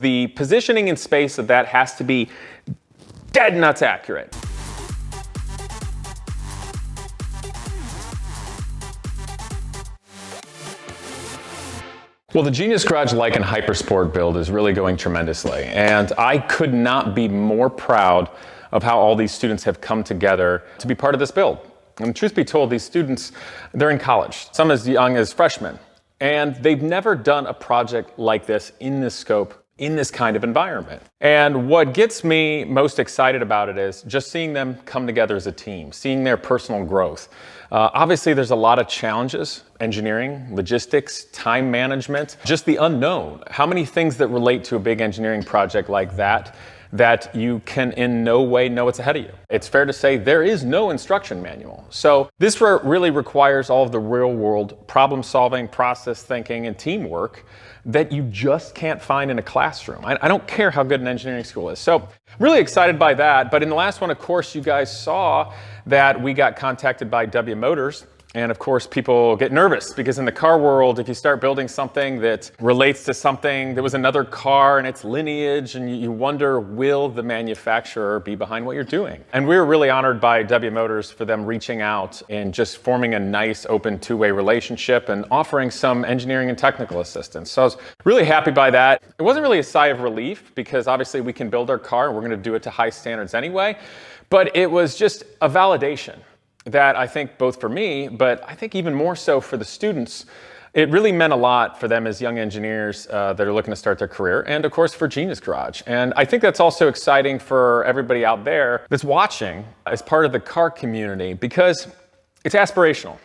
The positioning in space of that has to be dead nuts accurate. Well, the Genius Garage Lykan Hypersport build is really going tremendously, and I could not be more proud of how all these students have come together to be part of this build. And truth be told, these students, they're in college, some as young as freshmen, and they've never done a project like this in this scope, in this kind of environment. And what gets me most excited about it is just seeing them come together as a team, seeing their personal growth. Obviously, there's a lot of challenges: engineering, logistics, time management, just the unknown. How many things that relate to a big engineering project like that you can in no way know what's ahead of you? It's fair to say there is no instruction manual. So this really requires all of the real world problem solving, process thinking, and teamwork that you just can't find in a classroom. I don't care how good an engineering school is. So really excited by that. But in the last one, of course, you guys saw that we got contacted by W Motors. And of course, people get nervous because in the car world, if you start building something that relates to something that was another car and its lineage, and you wonder, will the manufacturer be behind what you're doing? And we were really honored by W Motors for them reaching out and just forming a nice, open, two-way relationship and offering some engineering and technical assistance. So I was really happy by that. It wasn't really a sigh of relief because obviously we can build our car and we're going to do it to high standards anyway, but it was just a validation that I think both for me, but I think even more so for the students, it really meant a lot for them as young engineers that are looking to start their career, and of course for Genius Garage. And I think that's also exciting for everybody out there that's watching as part of the car community because it's aspirational.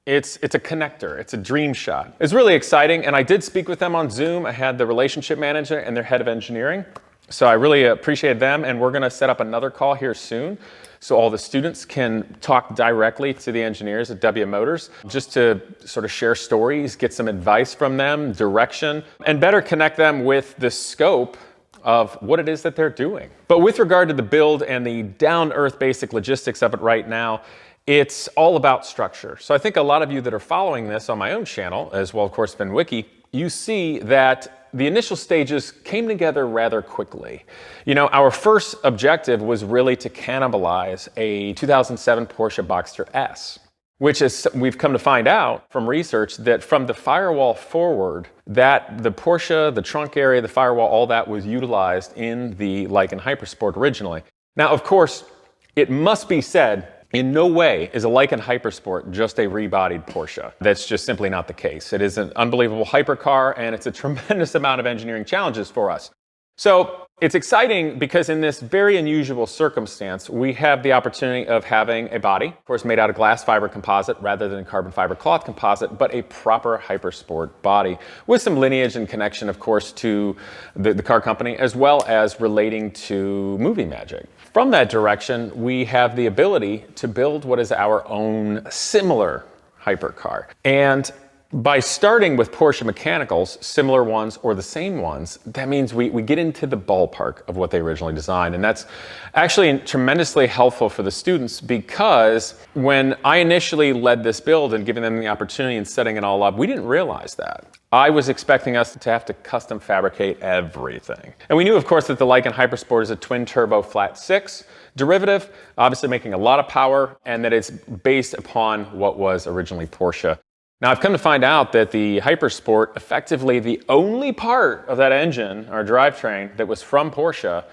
It's a connector. It's a dream shot. It's really exciting, and I did speak with them on Zoom. I had the relationship manager and their head of engineering. So I really appreciate them, and we're going to set up another call here soon so all the students can talk directly to the engineers at W Motors just to sort of share stories, get some advice from them, direction, and better connect them with the scope of what it is that they're doing. But with regard to the build and the down-earth basic logistics of it right now, it's all about structure. So I think a lot of you that are following this on my own channel, as well, of course, VINwiki, you see that the initial stages came together rather quickly. You know, our first objective was really to cannibalize a 2007 Porsche Boxster S, which is, we've come to find out from research that from the firewall forward, that the Porsche, the trunk area, the firewall, all that was utilized in the Lykan Hypersport originally. Now, of course, it must be said, in no way is a Lykan Hypersport just a rebodied Porsche. That's just simply not the case. It is an unbelievable hypercar, and it's a tremendous amount of engineering challenges for us. So it's exciting because in this very unusual circumstance, we have the opportunity of having a body, of course, made out of glass fiber composite rather than carbon fiber cloth composite, but a proper Hypersport body with some lineage and connection, of course, to the car company, as well as relating to movie magic. From that direction, we have the ability to build what is our own similar hypercar. And by starting with Porsche mechanicals, similar ones or the same ones, that means we get into the ballpark of what they originally designed. And that's actually tremendously helpful for the students because when I initially led this build and giving them the opportunity and setting it all up, we didn't realize that. I was expecting us to have to custom fabricate everything. And we knew, of course, that the Lykan Hypersport is a twin-turbo flat six derivative, obviously making a lot of power, and that it's based upon what was originally Porsche. Now, I've come to find out that the Hypersport, effectively the only part of that engine or drivetrain that was from Porsche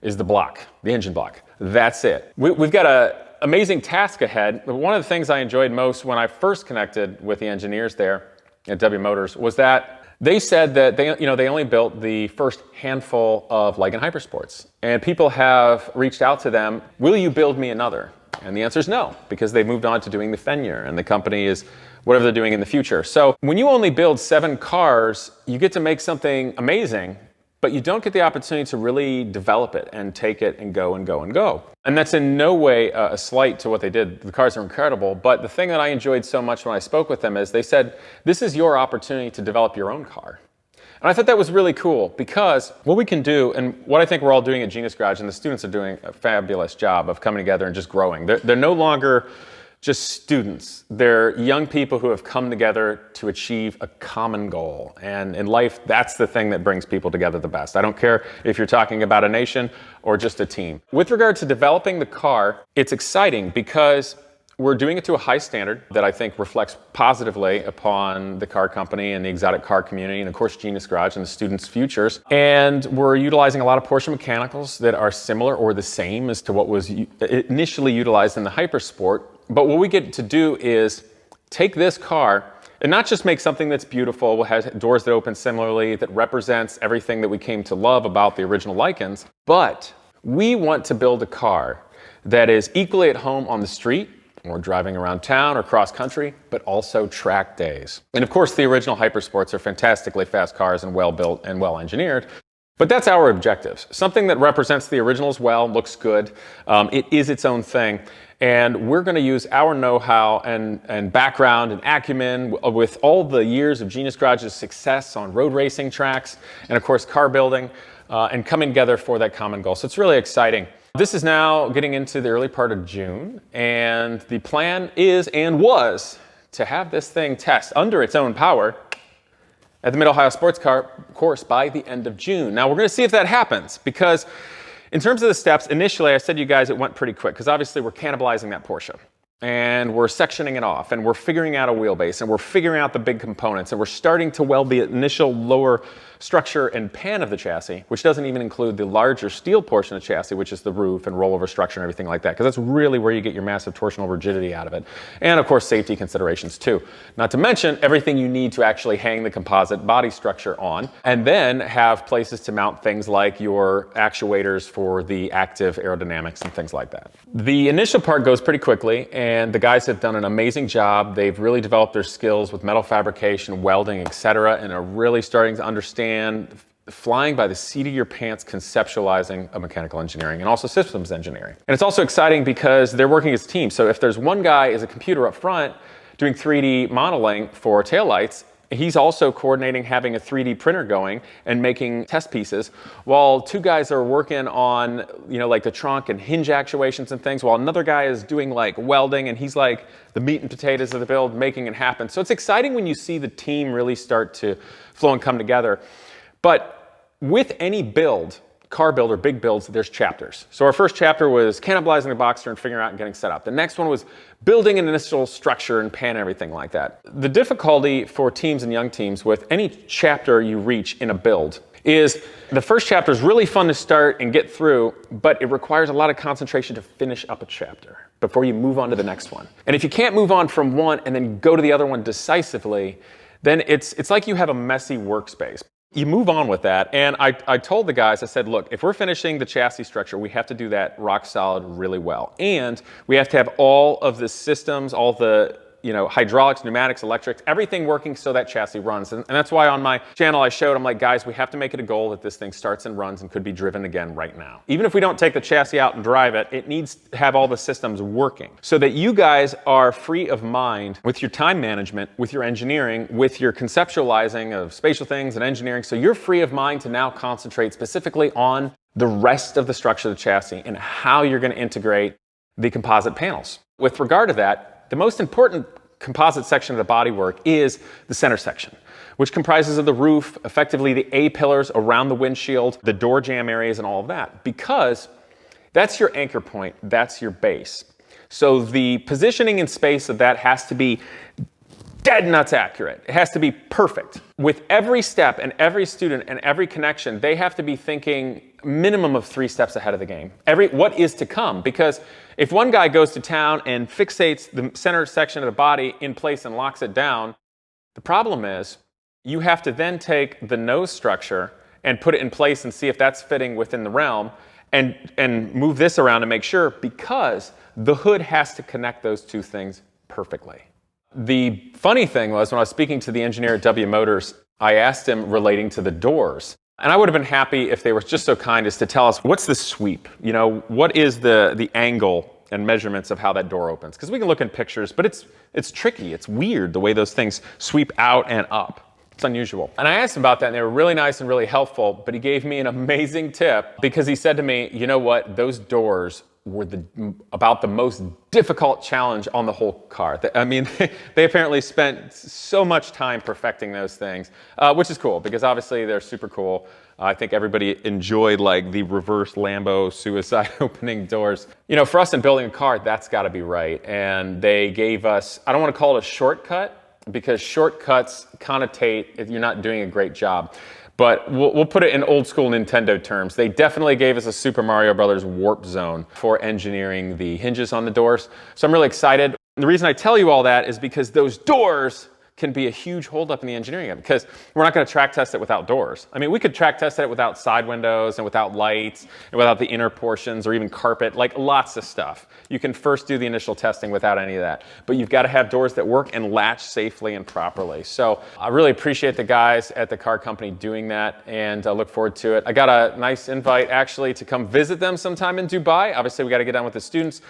is the block, the engine block. That's it. We've got an amazing task ahead. But one of the things I enjoyed most when I first connected with the engineers there at W Motors was that they said that they only built the first handful of Lykan Hypersports. And people have reached out to them, will you build me another? And the answer is no, because they've moved on to doing the Fenrir, and the company is whatever they're doing in the future. So when you only build 7 cars, you get to make something amazing, but you don't get the opportunity to really develop it and take it and go and go and go. And that's in no way a slight to what they did. The cars are incredible, but the thing that I enjoyed so much when I spoke with them is they said, this is your opportunity to develop your own car. And I thought that was really cool because what we can do, and what I think we're all doing at Genius Garage, and the students are doing a fabulous job of coming together and just growing. They're no longer just students. They're young people who have come together to achieve a common goal. And in life, that's the thing that brings people together the best. I don't care if you're talking about a nation or just a team. With regard to developing the car, it's exciting because we're doing it to a high standard that I think reflects positively upon the car company and the exotic car community and of course Genius Garage and the students' futures. And we're utilizing a lot of Porsche mechanicals that are similar or the same as to what was initially utilized in the Hypersport. But what we get to do is take this car and not just make something that's beautiful, has doors that open similarly, that represents everything that we came to love about the original Lykans, but we want to build a car that is equally at home on the street or driving around town or cross country, but also track days. And of course, the original Hypersports are fantastically fast cars and well built and well engineered. But that's our objectives. Something that represents the original as well, looks good. It is its own thing. And we're going to use our know-how and background and acumen with all the years of Genius Garage's success on road racing tracks and of course car building and coming together for that common goal. So it's really exciting. This is now getting into the early part of June, and the plan is and was to have this thing test under its own power at the Mid-Ohio Sports Car course by the end of June. Now we're going to see if that happens, because in terms of the steps, initially I said to you guys it went pretty quick, because obviously we're cannibalizing that Porsche. And we're sectioning it off, and we're figuring out a wheelbase, and we're figuring out the big components, and we're starting to weld the initial lower structure and pan of the chassis, which doesn't even include the larger steel portion of the chassis, which is the roof and rollover structure and everything like that, because that's really where you get your massive torsional rigidity out of it. And of course, safety considerations too. Not to mention everything you need to actually hang the composite body structure on, and then have places to mount things like your actuators for the active aerodynamics and things like that. The initial part goes pretty quickly, and the guys have done an amazing job. They've really developed their skills with metal fabrication, welding, etc., and are really starting to understand flying by the seat of your pants, conceptualizing of mechanical engineering and also systems engineering. And it's also exciting because they're working as a team. So if there's one guy as a computer up front doing 3D modeling for taillights, he's also coordinating having a 3D printer going and making test pieces, while two guys are working on, like the trunk and hinge actuations and things, while another guy is doing like welding, and he's like the meat and potatoes of the build, making it happen. So it's exciting when you see the team really start to flow and come together. But with any build, car build or big builds, there's chapters. So our first chapter was cannibalizing the Boxster and figuring out and getting set up. The next one was building an initial structure and pan and everything like that. The difficulty for teams and young teams with any chapter you reach in a build is the first chapter is really fun to start and get through, but it requires a lot of concentration to finish up a chapter before you move on to the next one. And if you can't move on from one and then go to the other one decisively, then it's like you have a messy workspace. You move on with that, and I told the guys, I said, look, if we're finishing the chassis structure, we have to do that rock solid really well. And we have to have all of the systems, all the hydraulics, pneumatics, electrics, everything working so that chassis runs. And that's why on my channel I showed, I'm like, guys, we have to make it a goal that this thing starts and runs and could be driven again right now. Even if we don't take the chassis out and drive it, it needs to have all the systems working so that you guys are free of mind with your time management, with your engineering, with your conceptualizing of spatial things and engineering. So you're free of mind to now concentrate specifically on the rest of the structure of the chassis and how you're going to integrate the composite panels. With regard to that, the most important composite section of the bodywork is the center section, which comprises of the roof, effectively the A-pillars around the windshield, the door jamb areas and all of that, because that's your anchor point, that's your base. So the positioning in space of that has to be dead nuts accurate. It has to be perfect. With every step and every student and every connection, they have to be thinking minimum of 3 steps ahead of the game. What is to come, because if one guy goes to town and fixates the center section of the body in place and locks it down, the problem is you have to then take the nose structure and put it in place and see if that's fitting within the realm and move this around to make sure, because the hood has to connect those two things perfectly. The funny thing was, when I was speaking to the engineer at W Motors, I asked him relating to the doors. And I would have been happy if they were just so kind as to tell us, what's the sweep? What is the angle and measurements of how that door opens? Because we can look in pictures, but it's tricky. It's weird the way those things sweep out and up. It's unusual. And I asked him about that, and they were really nice and really helpful, but he gave me an amazing tip, because he said to me, you know what, those doors were about the most difficult challenge on the whole car. I mean, they apparently spent so much time perfecting those things, which is cool because obviously they're super cool. I think everybody enjoyed like the reverse Lambo suicide opening doors. You know, for us in building a car, that's got to be right. And they gave us, I don't want to call it a shortcut because shortcuts connotate if you're not doing a great job. But we'll put it in old school Nintendo terms. They definitely gave us a Super Mario Brothers warp zone for engineering the hinges on the doors. So I'm really excited. The reason I tell you all that is because those doors can be a huge holdup in the engineering of it, because we're not going to track test it without doors. I mean, we could track test it without side windows and without lights and without the inner portions or even carpet, like lots of stuff. You can first do the initial testing without any of that, but you've got to have doors that work and latch safely and properly. So I really appreciate the guys at the car company doing that, and I look forward to it. I got a nice invite actually to come visit them sometime in Dubai. Obviously we got to get on with the students,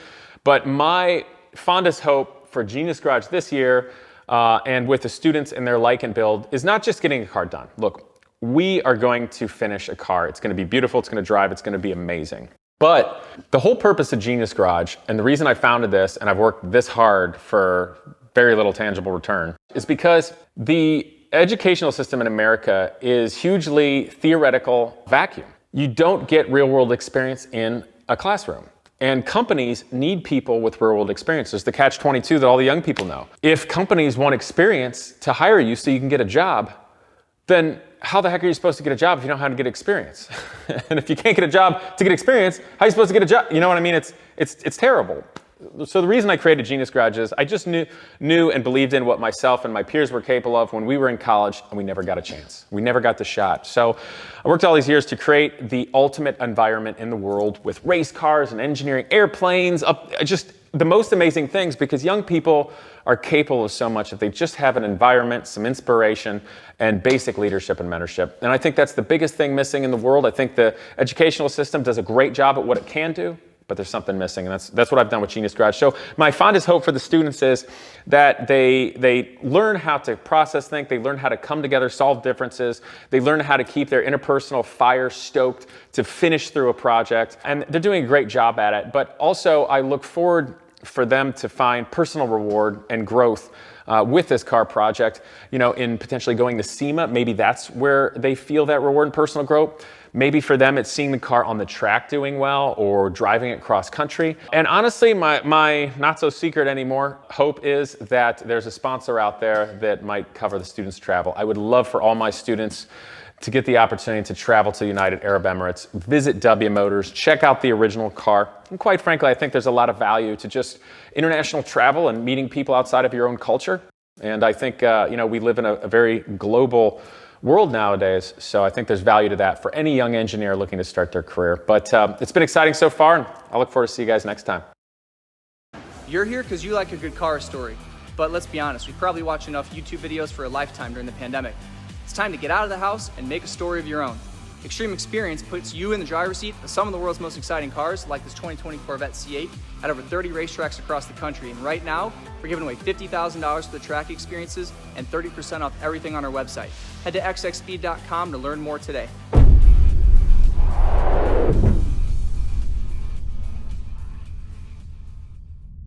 but my fondest hope for Genius Garage this year and with the students in their Lykan build is not just getting a car done. Look, we are going to finish a car. It's going to be beautiful, it's going to drive, it's going to be amazing. But the whole purpose of Genius Garage, and the reason I founded this, and I've worked this hard for very little tangible return, is because the educational system in America is hugely theoretical vacuum. You don't get real world experience in a classroom. And companies need people with real world experience. There's the catch-22 that all the young people know. If companies want experience to hire you so you can get a job, then how the heck are you supposed to get a job if you don't know how to get experience? And if you can't get a job to get experience, how are you supposed to get a job? You know what I mean? It's terrible. So the reason I created Genius Garage is I just knew and believed in what myself and my peers were capable of when we were in college, and we never got a chance. We never got the shot. So I worked all these years to create the ultimate environment in the world with race cars and engineering airplanes, just the most amazing things, because young people are capable of so much if they just have an environment, some inspiration, and basic leadership and mentorship. And I think that's the biggest thing missing in the world. I think the educational system does a great job at what it can do, but there's something missing, and that's what I've done with Genius Garage. So my fondest hope for the students is that they learn how to process, think, they learn how to come together, solve differences, they learn how to keep their interpersonal fire stoked to finish through a project, and they're doing a great job at it. But also I look forward for them to find personal reward and growth with this car project, you know, in potentially going to SEMA. Maybe that's where they feel that reward and personal growth. Maybe for them, it's seeing the car on the track doing well or driving it cross country. And honestly, my not so secret anymore hope is that there's a sponsor out there that might cover the students' travel. I would love for all my students to get the opportunity to travel to United Arab Emirates, visit W Motors, check out the original car. And quite frankly, I think there's a lot of value to just international travel and meeting people outside of your own culture. And I think, you know, we live in a very global world nowadays, so I think there's value to that for any young engineer looking to start their career. But it's been exciting so far, and I look forward to see you guys next time. You're here because you like a good car story, but let's be honest, we've probably watched enough YouTube videos for a lifetime during the pandemic. It's time to get out of the house and make a story of your own. Extreme Experience puts you in the driver's seat of some of the world's most exciting cars, like this 2020 Corvette C8, at over 30 racetracks across the country. And right now, we're giving away $50,000 for the track experiences and 30% off everything on our website. Head to xxspeed.com to learn more today.